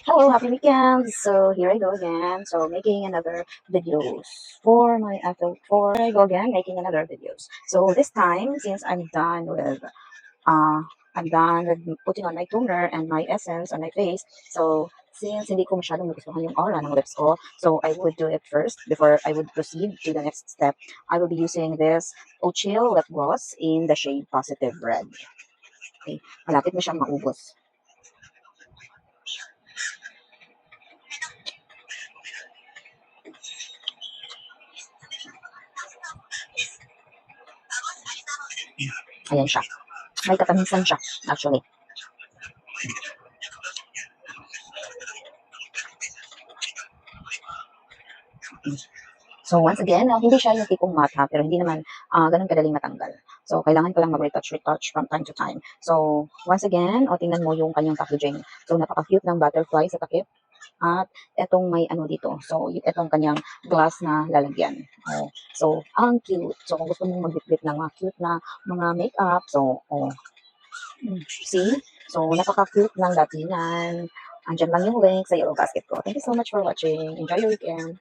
Hello, happy weekend. So here I go again. So making another videos for my for I go again making another videos. So this time, since uh I'm done with putting on my toner and my essence on my face. So since hindi ko masyadong nagustuhan yung aura ng lips ko, so I would do it first before I would proceed to the next step. I will be using this Ochil lip gloss in the shade Positive Red. Okay, malapit na siyang maubos. Ayan siya. May katamisan siya, actually. So once again, hindi siya yung tipong matte ha, pero hindi naman ganun kadaling matanggal. So kailangan ko lang mag-retouch from time to time. So once again, tingnan mo yung kanyang packaging. So napaka-cute ng butterfly sa takip. At etong may ano dito. So etong kanyang glass na lalagyan. So ang cute. So kung gusto mong mag-flip ng mga cute na mga makeup, so see? So napaka-cute ng datingan. Andyan lang yung link sa Yellow Basket ko. Thank you so much for watching. Enjoy your weekend.